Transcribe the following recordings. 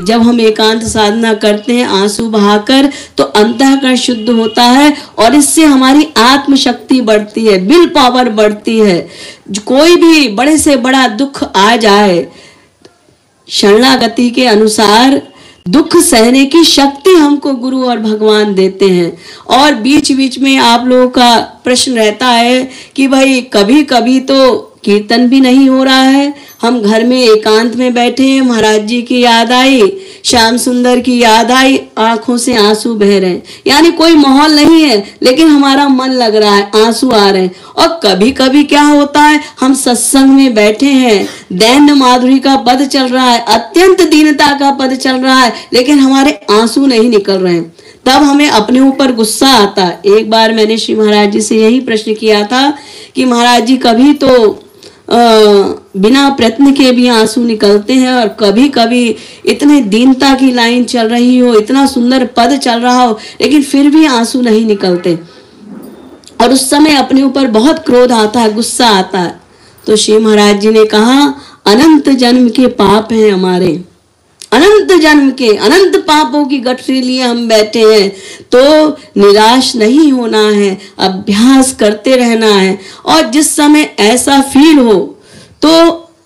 जब हम एकांत साधना करते हैं आंसू बहाकर, तो अंतःकरण शुद्ध होता है और इससे हमारी आत्म शक्ति बढ़ती है, विल पावर बढ़ती है। कोई भी बड़े से बड़ा दुख आ जाए, शरणागति के अनुसार दुख सहने की शक्ति हमको गुरु और भगवान देते हैं। और बीच बीच में आप लोगों का प्रश्न रहता है कि भाई कभी कभी तो कीर्तन भी नहीं हो रहा है, हम घर में एकांत में बैठे हैं, महाराज जी की याद आई, श्याम सुंदर की याद आई, आंखों से आंसू बह रहे हैं, यानी कोई माहौल नहीं है लेकिन हमारा मन लग रहा है, आंसू आ रहे हैं। और कभी कभी क्या होता है, हम सत्संग में बैठे हैं, दैन्य माधुरी का पद चल रहा है, अत्यंत दीनता का पद चल रहा है, लेकिन हमारे आंसू नहीं निकल रहे हैं, तब हमें अपने ऊपर गुस्सा आता है। एक बार मैंने श्री महाराज जी से यही प्रश्न किया था कि महाराज जी कभी तो बिना प्रयत्न के भी आंसू निकलते हैं और कभी कभी इतने दीनता की लाइन चल रही हो, इतना सुंदर पद चल रहा हो, लेकिन फिर भी आंसू नहीं निकलते और उस समय अपने ऊपर बहुत क्रोध आता है, गुस्सा आता है। तो श्री महाराज जी ने कहा, अनंत जन्म के पाप हैं हमारे, अनंत जन्म के अनंत पापों की गठरी लिए हम बैठे हैं, तो निराश नहीं होना है, अभ्यास करते रहना है। और जिस समय ऐसा फील हो तो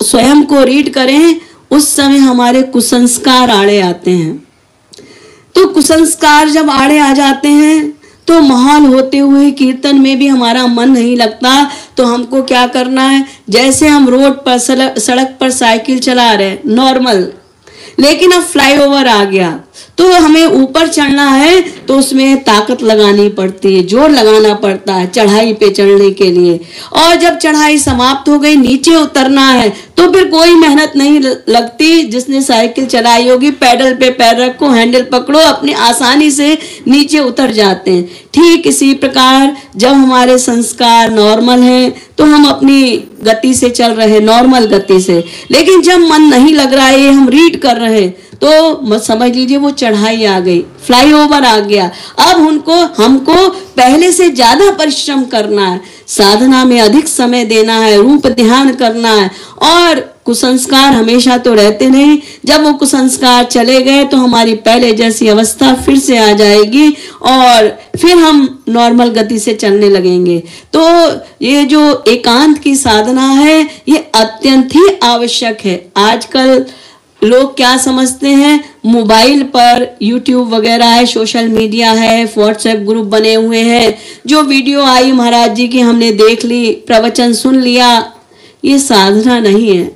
स्वयं को रीड करें, उस समय हमारे कुसंस्कार आड़े आते हैं। तो कुसंस्कार जब आड़े आ जाते हैं तो माहौल होते हुए कीर्तन में भी हमारा मन नहीं लगता। तो हमको क्या करना है, जैसे हम रोड पर सड़क पर साइकिल चला रहे हैं नॉर्मल, लेकिन अब फ्लाईओवर आ गया तो हमें ऊपर चढ़ना है, तो उसमें ताकत लगानी पड़ती है, जोर लगाना पड़ता है चढ़ाई पे चढ़ने के लिए। और जब चढ़ाई समाप्त हो गई, नीचे उतरना है, तो फिर कोई मेहनत नहीं लगती। जिसने साइकिल चलाई होगी, पैडल पे पैर रखो, हैंडल पकड़ो, अपनी आसानी से नीचे उतर जाते हैं। ठीक इसी प्रकार जब हमारे संस्कार नॉर्मल हैं तो हम अपनी गति से चल रहे हैं, नॉर्मल गति से, लेकिन जब मन नहीं लग रहा है, हम रीड कर रहे हैं, तो मत समझ लीजिए वो चढ़ाई आ गई, फ्लाईओवर आ गया। अब हमको पहले से ज्यादा परिश्रम करना है, साधना में अधिक समय देना है, रूप ध्यान करना है। और कुसंस्कार हमेशा तो रहते नहीं, जब वो कुसंस्कार चले गए तो हमारी पहले जैसी अवस्था फिर से आ जाएगी और फिर हम नॉर्मल गति से चलने लगेंगे। तो ये जो एकांत की साधना है, ये अत्यंत ही आवश्यक है। आजकल लोग क्या समझते हैं, मोबाइल पर यूट्यूब वगैरह है, सोशल मीडिया है, व्हाट्सएप ग्रुप बने हुए हैं, जो वीडियो आई महाराज जी की हमने देख ली, प्रवचन सुन लिया, ये साधना नहीं है।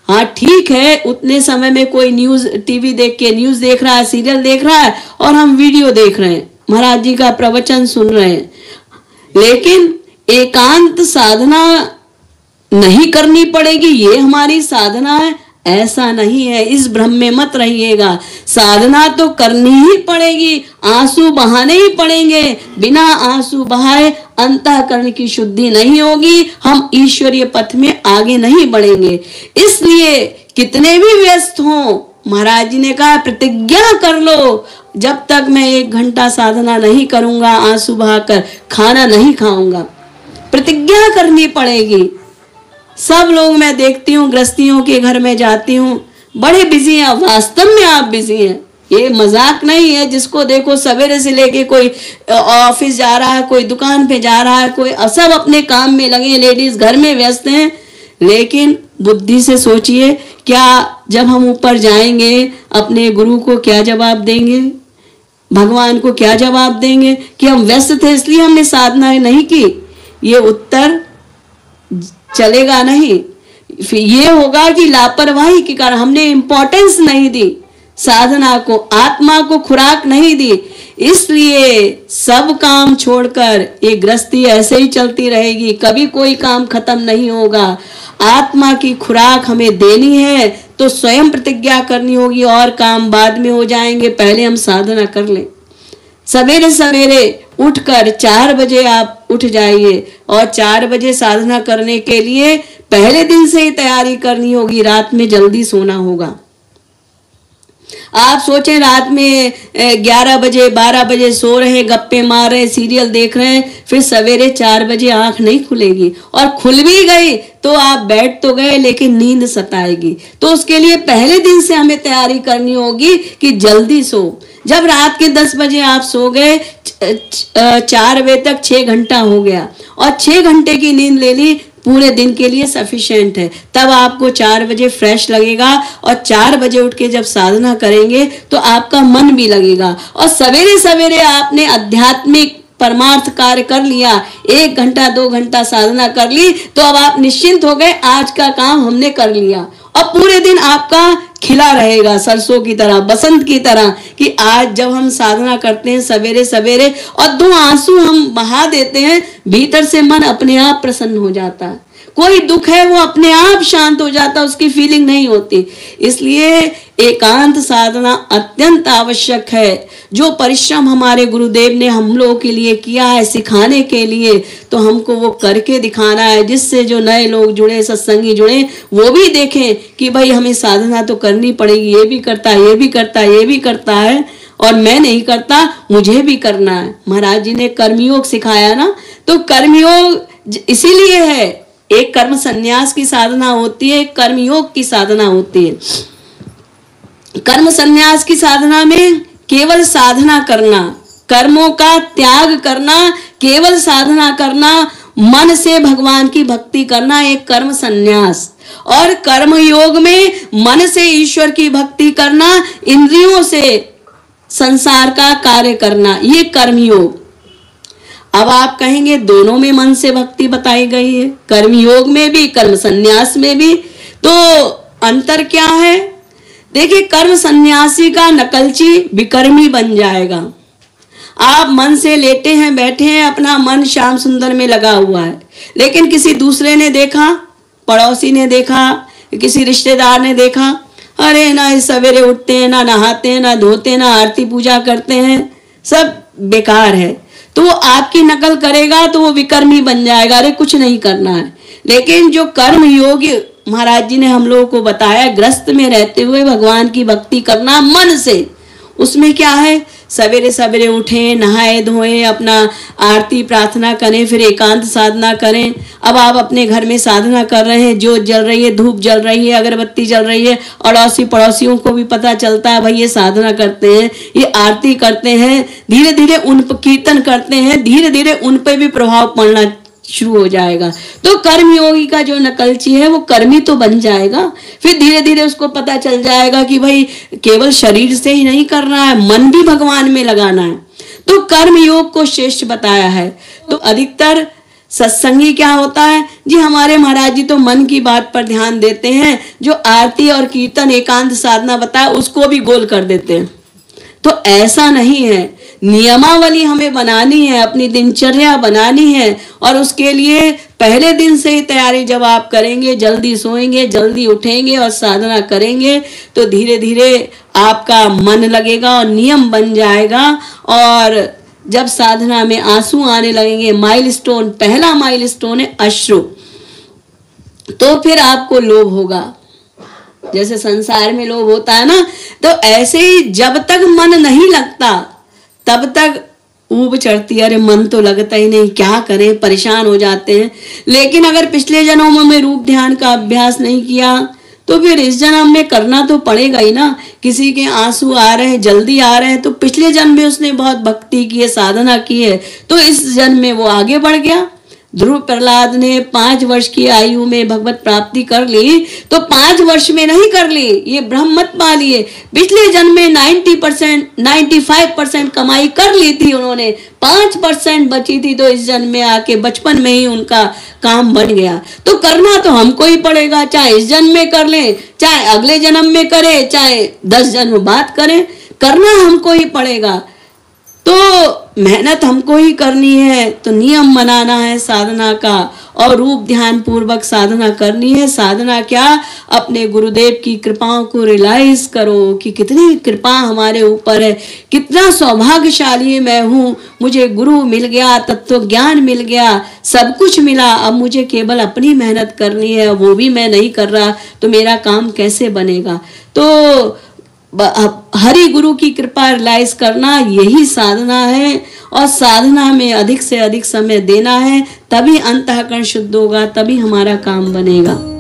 हाँ ठीक है, उतने समय में कोई न्यूज टीवी देख के न्यूज देख रहा है, सीरियल देख रहा है और हम वीडियो देख रहे हैं, महाराज जी का प्रवचन सुन रहे हैं, लेकिन एकांत साधना नहीं करनी पड़ेगी, ये हमारी साधना है, ऐसा नहीं है। इस भ्रम में मत रहिएगा, साधना तो करनी ही पड़ेगी, आंसू बहाने ही पड़ेंगे। बिना आंसू बहाए अंतःकरण की शुद्धि नहीं होगी, हम ईश्वरीय पथ में आगे नहीं बढ़ेंगे। इसलिए कितने भी व्यस्त हों, महाराज जी ने कहा प्रतिज्ञा कर लो, जब तक मैं 1 घंटा साधना नहीं करूंगा, आंसू बहाकर खाना नहीं खाऊंगा। प्रतिज्ञा करनी पड़ेगी। सब लोग मैं देखती हूँ, गृहस्थियों के घर में जाती हूँ, बड़े बिजी हैं, वास्तव में आप बिजी हैं, ये मजाक नहीं है। जिसको देखो सवेरे से लेके कोई ऑफिस जा रहा है, कोई दुकान पे जा रहा है, कोई सब अपने काम में लगे, लेडीज घर में व्यस्त हैं। लेकिन बुद्धि से सोचिए, क्या जब हम ऊपर जाएंगे अपने गुरु को क्या जवाब देंगे, भगवान को क्या जवाब देंगे कि हम व्यस्त थे इसलिए हमने साधना नहीं की? ये उत्तर चलेगा नहीं। फिर ये होगा कि लापरवाही के कारण हमने इंपॉर्टेंस नहीं दी साधना को, आत्मा को खुराक नहीं दी, इसलिए सब काम छोड़कर ये गृहस्थी ऐसे ही चलती रहेगी, कभी कोई काम खत्म नहीं होगा। आत्मा की खुराक हमें देनी है तो स्वयं प्रतिज्ञा करनी होगी, और काम बाद में हो जाएंगे, पहले हम साधना कर लें। सवेरे सवेरे उठकर 4 बजे आप उठ जाइए और 4 बजे साधना करने के लिए पहले दिन से ही तैयारी करनी होगी, रात में जल्दी सोना होगा। आप सोचें रात में 11 बजे 12 बजे सो रहे, गप्पे मार रहे, सीरियल देख रहे हैं, फिर सवेरे 4 बजे आंख नहीं खुलेगी, और खुल भी गई तो आप बैठ तो गए लेकिन नींद सताएगी। तो उसके लिए पहले दिन से हमें तैयारी करनी होगी कि जल्दी सो। जब रात के 10 बजे आप सो गए, 4 बजे तक 6 घंटा हो गया और 6 घंटे की नींद ले ली, पूरे दिन के लिए सफिशिएंट है। तब आपको 4 बजे फ्रेश लगेगा और 4 बजे उठ के जब साधना करेंगे तो आपका मन भी लगेगा। और सवेरे सवेरे आपने आध्यात्मिक परमार्थ कार्य कर लिया, 1 घंटा 2 घंटा साधना कर ली, तो अब आप निश्चिंत हो गए, आज का काम हमने कर लिया। और पूरे दिन आपका खिला रहेगा सरसों की तरह, बसंत की तरह, कि आज जब हम साधना करते हैं सवेरे सवेरे और 2 आंसू हम बहा देते हैं, भीतर से मन अपने आप प्रसन्न हो जाता है। कोई दुख है वो अपने आप शांत हो जाता, उसकी फीलिंग नहीं होती। इसलिए एकांत साधना अत्यंत आवश्यक है। जो परिश्रम हमारे गुरुदेव ने हम लोगों के लिए किया है सिखाने के लिए, तो हमको वो करके दिखाना है, जिससे जो नए लोग जुड़े, सत्संगी जुड़े, वो भी देखें कि भाई हमें साधना तो करनी पड़ेगी, ये भी करता है, ये भी करता है, ये भी करता है, और मैं नहीं करता, मुझे भी करना है। महाराज जी ने कर्मयोग सिखाया ना, तो कर्मयोग इसीलिए है, एक कर्म संन्यास की साधना होती है, एक कर्मयोग की साधना होती है। कर्म संन्यास की साधना में केवल साधना करना, कर्मों का त्याग करना, केवल साधना करना, मन से भगवान की भक्ति करना, एक कर्म संन्यास। और कर्म योग में मन से ईश्वर की भक्ति करना, इंद्रियों से संसार का कार्य करना, ये कर्मयोग। अब आप कहेंगे दोनों में मन से भक्ति बताई गई है, कर्मयोग में भी, कर्म संन्यास में भी, तो अंतर क्या है? देखिए, कर्म सन्यासी का नकलची विकर्मी बन जाएगा। आप मन से लेटे हैं, बैठे हैं, अपना मन श्याम सुंदर में लगा हुआ है, लेकिन किसी दूसरे ने देखा, पड़ोसी ने देखा, किसी रिश्तेदार ने देखा, अरे ना सवेरे उठते हैं, ना नहाते हैं, ना धोते हैं, ना आरती पूजा करते हैं, सब बेकार है, तो वो आपकी नकल करेगा तो वो विकर्मी बन जाएगा, अरे कुछ नहीं करना है। लेकिन जो कर्म योगी महाराज जी ने हम लोगों को बताया, ग्रस्त में रहते हुए भगवान की भक्ति करना मन से, उसमें क्या है? सवेरे सवेरे उठें, नहाए धोएं, अपना आरती प्रार्थना करें, फिर एकांत साधना करें। अब आप अपने घर में साधना कर रहे हैं, ज्योत जल रही है, धूप जल रही है, अगरबत्ती जल रही है, अड़ोसी पड़ोसियों को भी पता चलता है भाई ये साधना करते हैं, ये आरती करते हैं, धीरे धीरे उन पर कीर्तन करते हैं, धीरे धीरे उन पर भी प्रभाव पड़ना शुरू हो जाएगा। तो कर्मयोगी का जो नकलची है वो कर्मी तो बन जाएगा, फिर धीरे धीरे उसको पता चल जाएगा कि भाई केवल शरीर से ही नहीं करना है, मन भी भगवान में लगाना है। तो कर्मयोग को श्रेष्ठ बताया है। तो अधिकतर सत्संगी क्या होता है जी, हमारे महाराज जी तो मन की बात पर ध्यान देते हैं, जो आरती और कीर्तन एकांत साधना बताया उसको भी गोल कर देते हैं। तो ऐसा नहीं है, नियमावली हमें बनानी है, अपनी दिनचर्या बनानी है, और उसके लिए पहले दिन से ही तैयारी जब आप करेंगे, जल्दी सोएंगे, जल्दी उठेंगे और साधना करेंगे, तो धीरे धीरे आपका मन लगेगा और नियम बन जाएगा। और जब साधना में आंसू आने लगेंगे, माइलस्टोन, पहला माइलस्टोन है अश्रु, तो फिर आपको लोभ होगा, जैसे संसार में लोभ होता है ना, तो ऐसे ही जब तक मन नहीं लगता तब तक ऊब चढ़ती है, अरे मन तो लगता ही नहीं, क्या करें, परेशान हो जाते हैं। लेकिन अगर पिछले जन्मों में रूप ध्यान का अभ्यास नहीं किया तो फिर इस जन्म में करना तो पड़ेगा ही ना। किसी के आंसू आ रहे हैं, जल्दी आ रहे हैं, तो पिछले जन्म में उसने बहुत भक्ति की है, साधना की है, तो इस जन्म में वो आगे बढ़ गया। ध्रुव प्रहलाद ने 5 वर्ष की आयु में भगवत प्राप्ति कर ली, तो 5 वर्ष में नहीं कर ली, ये भ्रम मत पालिए। पिछले जन्म में 90%, 95% कमाई कर ली थी उन्होंने, 5% बची थी, तो इस जन्म में आके बचपन में ही उनका काम बन गया। तो करना तो हमको ही पड़ेगा, चाहे इस जन्म में कर लें, चाहे अगले जन्म में करें, चाहे 10 जन्म बाद करें, करना हमको ही पड़ेगा। तो मेहनत हमको ही करनी है, तो नियम बनाना है साधना का, और रूप ध्यान पूर्वक साधना करनी है। साधना क्या, अपने गुरुदेव की कृपाओं को रियलाइज करो कि कितनी कृपा हमारे ऊपर है, कितना सौभाग्यशाली मैं हूँ, मुझे गुरु मिल गया, तत्व ज्ञान मिल गया, सब कुछ मिला, अब मुझे केवल अपनी मेहनत करनी है, वो भी मैं नहीं कर रहा, तो मेरा काम कैसे बनेगा। तो हरि गुरु की कृपा रियलाइज करना, यही साधना है। और साधना में अधिक से अधिक समय देना है, तभी अंतःकरण शुद्ध होगा, तभी हमारा काम बनेगा।